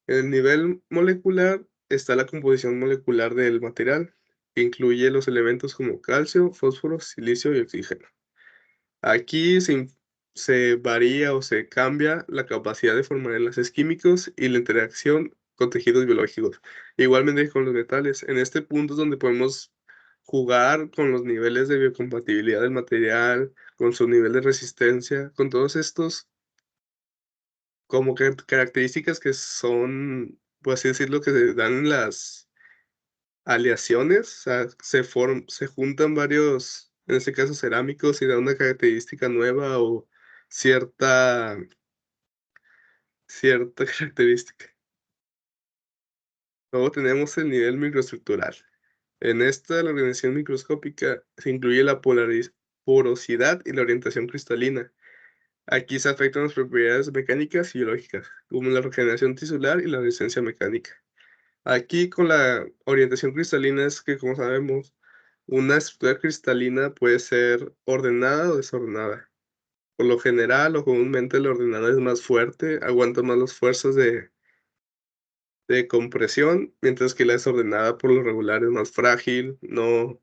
En el nivel molecular está la composición molecular del material, que incluye los elementos como calcio, fósforo, silicio y oxígeno. Aquí se varía o se cambia la capacidad de formar enlaces químicos y la interacción con tejidos biológicos. Igualmente con los metales. En este punto es donde podemos jugar con los niveles de biocompatibilidad del material, con su nivel de resistencia, con todos estos como que características que son, por así decirlo, que se dan en las aleaciones, o sea, se juntan varios, en este caso cerámicos, y dan una característica nueva o cierta, cierta característica. Luego tenemos el nivel microestructural. En esta, la organización microscópica se incluye la porosidad y la orientación cristalina. Aquí se afectan las propiedades mecánicas y biológicas, como la regeneración tisular y la resistencia mecánica. Aquí con la orientación cristalina es que, como sabemos, una estructura cristalina puede ser ordenada o desordenada. Por lo general o comúnmente la ordenada es más fuerte, aguanta más las fuerzas de compresión, mientras que la desordenada por lo regular es más frágil, no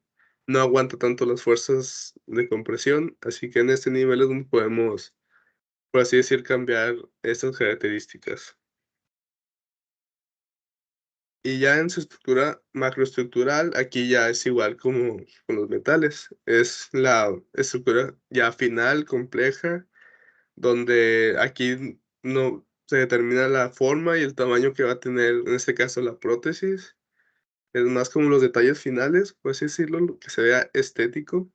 aguanta tanto las fuerzas de compresión. Así que en este nivel es donde podemos, por así decir, cambiar estas características. Y ya en su estructura macroestructural, aquí ya es igual como con los metales. Es la estructura ya final, compleja, donde aquí no se determina la forma y el tamaño que va a tener, en este caso, la prótesis. Es más como los detalles finales, por así decirlo, que se vea estético.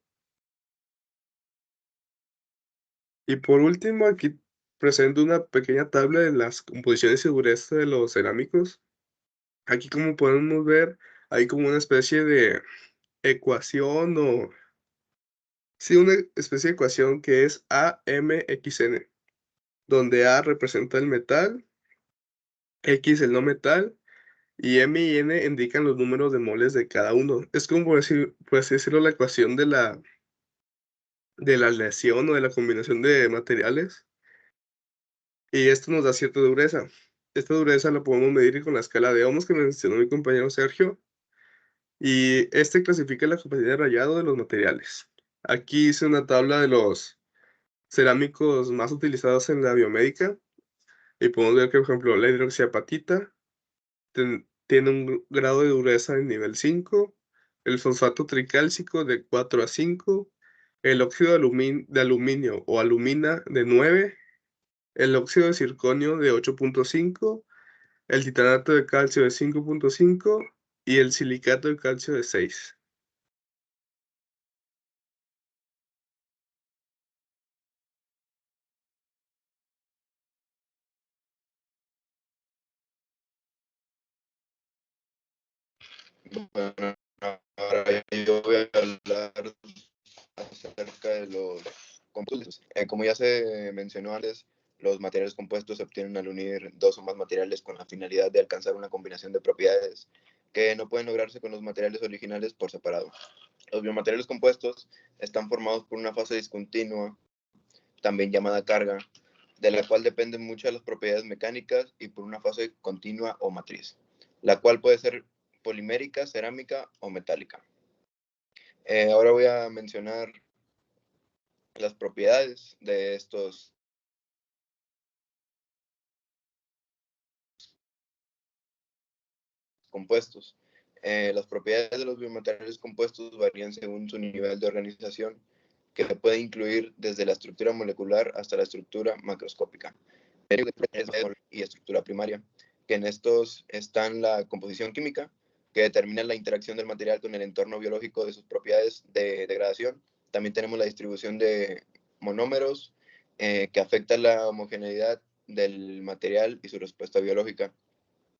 Y por último, aquí presento una pequeña tabla de las composiciones y dureza de los cerámicos. Aquí, como podemos ver, hay como una especie de ecuación o sí, una especie de ecuación que es AMXN, donde A representa el metal, X el no metal y M y N indican los números de moles de cada uno. Es como por así decirlo, la ecuación de la aleación o de la combinación de materiales. Y esto nos da cierta dureza. Esta dureza la podemos medir con la escala de ohms que mencionó mi compañero Sergio. Y este clasifica la capacidad de rayado de los materiales. Aquí hice una tabla de los cerámicos más utilizados en la biomédica. Y podemos ver que, por ejemplo, la hidroxiapatita tiene un grado de dureza en nivel 5, el fosfato tricálcico de 4 a 5, el óxido de aluminio o alumina de 9, el óxido de circonio de 8.5, el titanato de calcio de 5.5 y el silicato de calcio de 6. Bueno, ahora yo voy a hablar acerca de los compuestos. Como ya se mencionó antes, los materiales compuestos se obtienen al unir dos o más materiales con la finalidad de alcanzar una combinación de propiedades que no pueden lograrse con los materiales originales por separado. Los biomateriales compuestos están formados por una fase discontinua, también llamada carga, de la cual dependen muchas de las propiedades mecánicas, y por una fase continua o matriz, la cual puede ser polimérica, cerámica o metálica. Ahora voy a mencionar las propiedades de estos compuestos. Las propiedades de los biomateriales compuestos varían según su nivel de organización, que puede incluir desde la estructura molecular hasta la estructura macroscópica y estructura primaria, que en estos están la composición química, que determina la interacción del material con el entorno biológico de sus propiedades de degradación. También tenemos la distribución de monómeros, que afecta la homogeneidad del material y su respuesta biológica.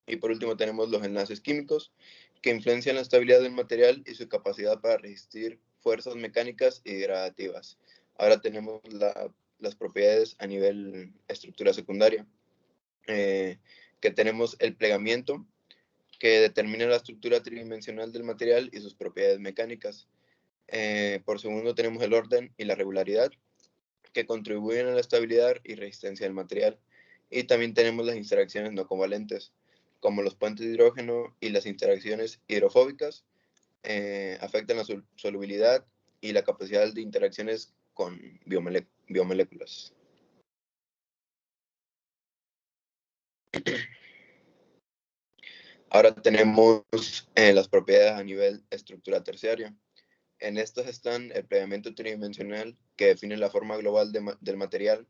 Y por último tenemos los enlaces químicos, que influencian la estabilidad del material y su capacidad para resistir fuerzas mecánicas y degradativas. Ahora tenemos las propiedades a nivel estructura secundaria, que tenemos el plegamiento, que determina la estructura tridimensional del material y sus propiedades mecánicas. Por segundo tenemos el orden y la regularidad, que contribuyen a la estabilidad y resistencia del material. Y también tenemos las interacciones no covalentes, como los puentes de hidrógeno, y las interacciones hidrofóbicas afectan la solubilidad y la capacidad de interacciones con biomoléculas. Ahora tenemos las propiedades a nivel estructura terciaria. En estas están el plegamiento tridimensional, que define la forma global del material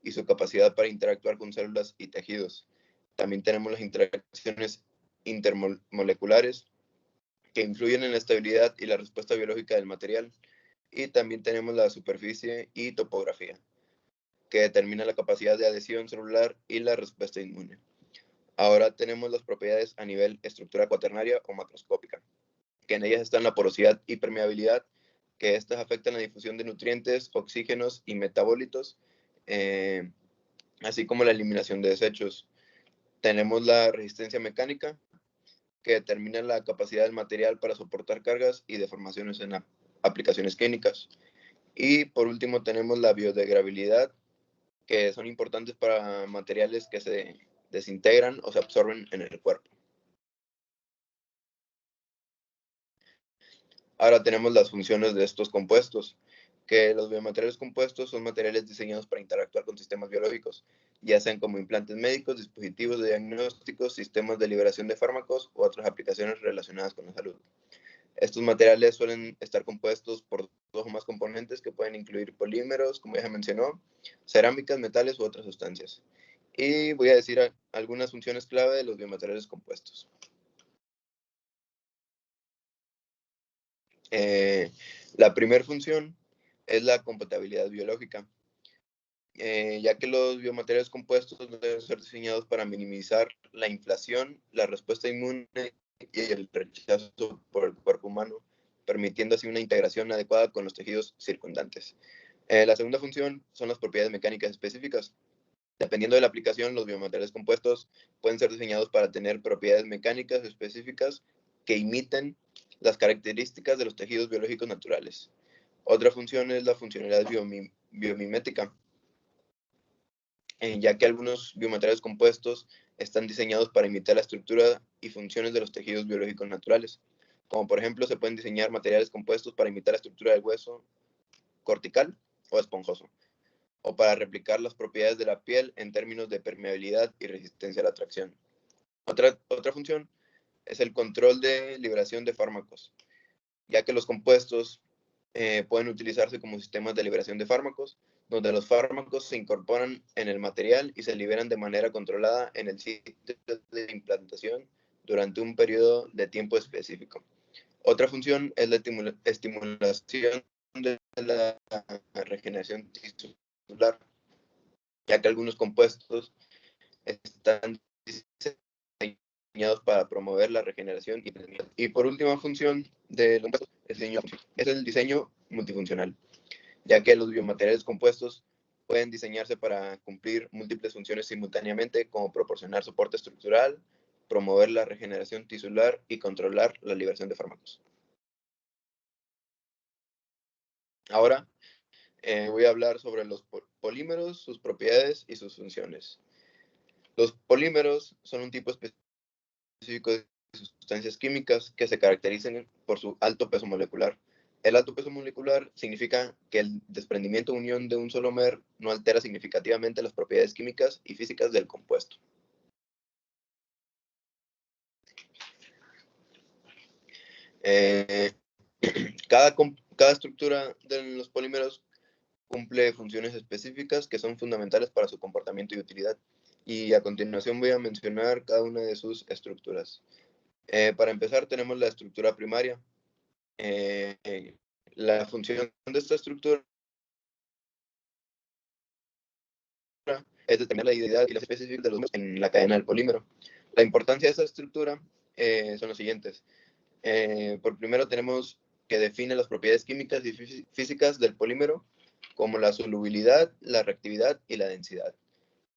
y su capacidad para interactuar con células y tejidos. También tenemos las interacciones intermoleculares, que influyen en la estabilidad y la respuesta biológica del material. Y también tenemos la superficie y topografía, que determina la capacidad de adhesión celular y la respuesta inmune. Ahora tenemos las propiedades a nivel estructura cuaternaria o macroscópica, que en ellas están la porosidad y permeabilidad, que estas afectan la difusión de nutrientes, oxígenos y metabolitos, así como la eliminación de desechos. Tenemos la resistencia mecánica, que determina la capacidad del material para soportar cargas y deformaciones en aplicaciones clínicas. Y por último tenemos la biodegradabilidad, que son importantes para materiales que se desintegran o se absorben en el cuerpo. Ahora tenemos las funciones de estos compuestos, que los biomateriales compuestos son materiales diseñados para interactuar con sistemas biológicos. ya sean como implantes médicos, dispositivos de diagnósticos, sistemas de liberación de fármacos u otras aplicaciones relacionadas con la salud. Estos materiales suelen estar compuestos por dos o más componentes que pueden incluir polímeros, como ya se mencionó, cerámicas, metales u otras sustancias. Y voy a decir algunas funciones clave de los biomateriales compuestos. La primera función es la compatibilidad biológica, ya que los biomateriales compuestos deben ser diseñados para minimizar la inflación, la respuesta inmune y el rechazo por el cuerpo humano, permitiendo así una integración adecuada con los tejidos circundantes. La segunda función son las propiedades mecánicas específicas. Dependiendo de la aplicación, los biomateriales compuestos pueden ser diseñados para tener propiedades mecánicas específicas que imiten las características de los tejidos biológicos naturales. Otra función es la funcionalidad biomimética, ya que algunos biomateriales compuestos están diseñados para imitar la estructura y funciones de los tejidos biológicos naturales. Como por ejemplo, se pueden diseñar materiales compuestos para imitar la estructura del hueso cortical o esponjoso, o para replicar las propiedades de la piel en términos de permeabilidad y resistencia a la tracción. Otra función es el control de liberación de fármacos, ya que los compuestos pueden utilizarse como sistemas de liberación de fármacos, donde los fármacos se incorporan en el material y se liberan de manera controlada en el sitio de implantación durante un periodo de tiempo específico. Otra función es la estimulación de la regeneración tisular, ya que algunos compuestos están diseñados para promover la regeneración y por última función de los compuestos es el diseño multifuncional, ya que los biomateriales compuestos pueden diseñarse para cumplir múltiples funciones simultáneamente, como proporcionar soporte estructural, promover la regeneración tisular y controlar la liberación de fármacos. Ahora voy a hablar sobre los polímeros, sus propiedades y sus funciones. Los polímeros son un tipo específico de sustancias químicas que se caracterizan por su alto peso molecular. El alto peso molecular significa que el desprendimiento o unión de un solo mer no altera significativamente las propiedades químicas y físicas del compuesto. Cada estructura de los polímeros cumple funciones específicas que son fundamentales para su comportamiento y utilidad. Y a continuación voy a mencionar cada una de sus estructuras. Para empezar, tenemos la estructura primaria. La función de esta estructura es determinar la identidad y las específicas de los en la cadena del polímero. La importancia de esta estructura son los siguientes. Por primero tenemos que define las propiedades químicas y físicas del polímero, como la solubilidad, la reactividad y la densidad.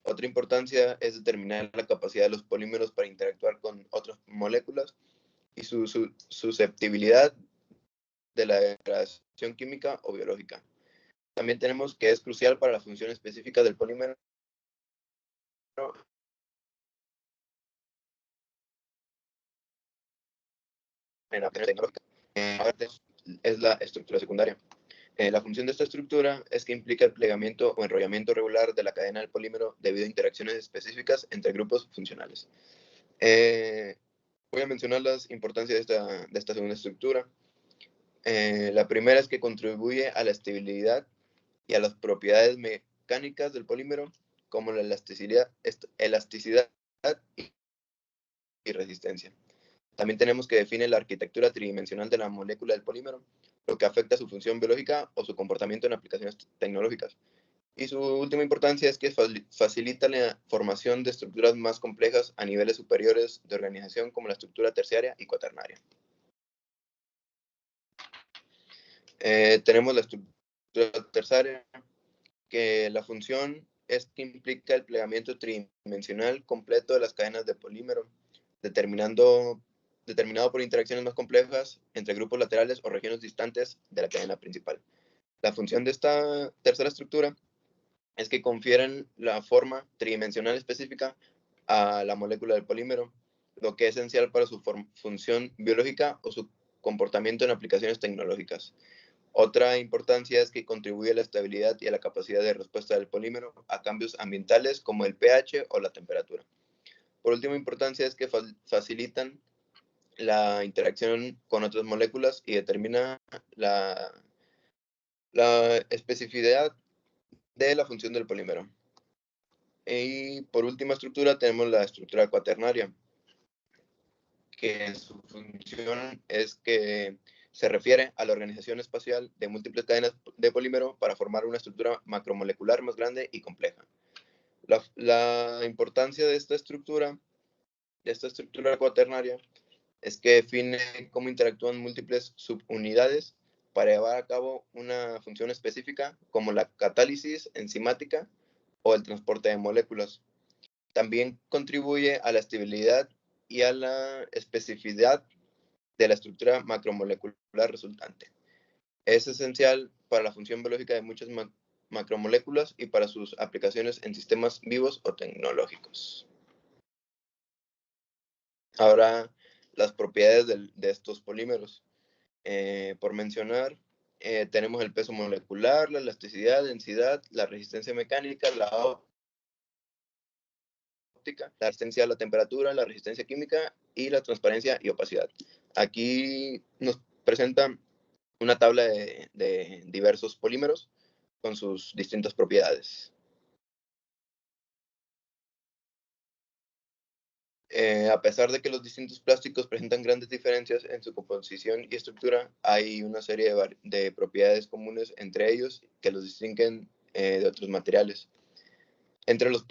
Otra importancia es determinar la capacidad de los polímeros para interactuar con otras moléculas y su susceptibilidad de la degradación química o biológica. También tenemos que es crucial para la función específica del polímero en la aplicación tecnológica. Es la estructura secundaria. La función de esta estructura es que implica el plegamiento o enrollamiento regular de la cadena del polímero debido a interacciones específicas entre grupos funcionales. Voy a mencionar las importancias de esta segunda estructura. La primera es que contribuye a la estabilidad y a las propiedades mecánicas del polímero, como la elasticidad y resistencia. También tenemos que define la arquitectura tridimensional de la molécula del polímero, lo que afecta su función biológica o su comportamiento en aplicaciones tecnológicas. Y su última importancia es que facilita la formación de estructuras más complejas a niveles superiores de organización, como la estructura terciaria y cuaternaria. Tenemos la estructura terciaria, que la función es que implica el plegamiento tridimensional completo de las cadenas de polímero, determinado por interacciones más complejas entre grupos laterales o regiones distantes de la cadena principal. La función de esta tercera estructura es que confieren la forma tridimensional específica a la molécula del polímero, lo que es esencial para su función biológica o su comportamiento en aplicaciones tecnológicas. Otra importancia es que contribuye a la estabilidad y a la capacidad de respuesta del polímero a cambios ambientales como el pH o la temperatura. Por última importancia es que facilitan la interacción con otras moléculas y determina la especificidad de la función del polímero. Y por última estructura tenemos la estructura cuaternaria, que su función es que se refiere a la organización espacial de múltiples cadenas de polímero para formar una estructura macromolecular más grande y compleja. La importancia de esta estructura cuaternaria, es que define cómo interactúan múltiples subunidades para llevar a cabo una función específica como la catálisis enzimática o el transporte de moléculas. También contribuye a la estabilidad y a la especificidad de la estructura macromolecular resultante. Es esencial para la función biológica de muchas macromoléculas y para sus aplicaciones en sistemas vivos o tecnológicos. Ahora, las propiedades de estos polímeros. Por mencionar, tenemos el peso molecular, la elasticidad, densidad, la resistencia mecánica, la óptica, la resistencia a la temperatura, la resistencia química y la transparencia y opacidad. Aquí nos presenta una tabla de diversos polímeros con sus distintas propiedades. A pesar de que los distintos plásticos presentan grandes diferencias en su composición y estructura, hay una serie de propiedades comunes entre ellos que los distinguen de otros materiales. Entre los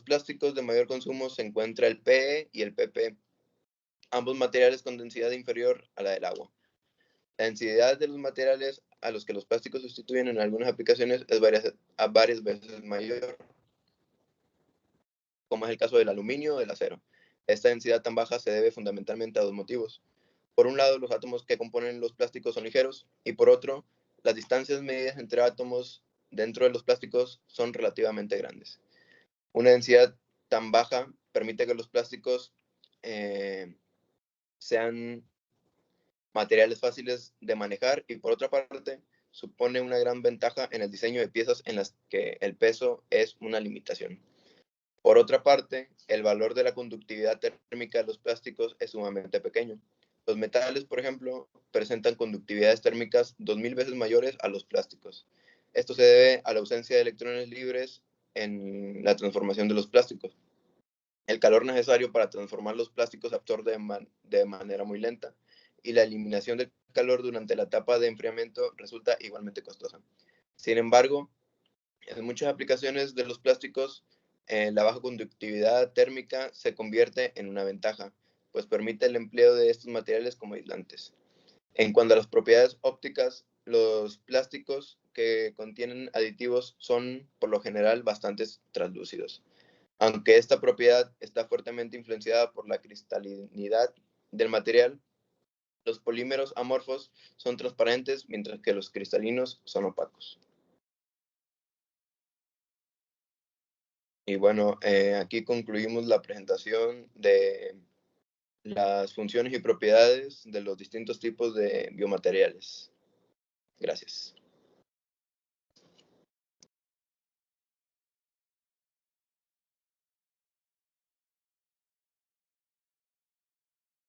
plásticos de mayor consumo se encuentra el PE y el PP, ambos materiales con densidad inferior a la del agua. La densidad de los materiales a los que los plásticos sustituyen en algunas aplicaciones es varias veces mayor, como es el caso del aluminio o del acero. Esta densidad tan baja se debe fundamentalmente a dos motivos. Por un lado, los átomos que componen los plásticos son ligeros, y por otro, las distancias medidas entre átomos dentro de los plásticos son relativamente grandes. Una densidad tan baja permite que los plásticos sean materiales fáciles de manejar y, por otra parte, supone una gran ventaja en el diseño de piezas en las que el peso es una limitación. Por otra parte, el valor de la conductividad térmica de los plásticos es sumamente pequeño. Los metales, por ejemplo, presentan conductividades térmicas 2000 veces mayores a los plásticos. Esto se debe a la ausencia de electrones libres en la transformación de los plásticos. El calor necesario para transformar los plásticos se absorbe de manera muy lenta, y la eliminación del calor durante la etapa de enfriamiento resulta igualmente costosa. Sin embargo, en muchas aplicaciones de los plásticos, la baja conductividad térmica se convierte en una ventaja, pues permite el empleo de estos materiales como aislantes. En cuanto a las propiedades ópticas, los plásticos que contienen aditivos son, por lo general, bastante translúcidos. Aunque esta propiedad está fuertemente influenciada por la cristalinidad del material, los polímeros amorfos son transparentes, mientras que los cristalinos son opacos. Y bueno, aquí concluimos la presentación de las funciones y propiedades de los distintos tipos de biomateriales. Gracias.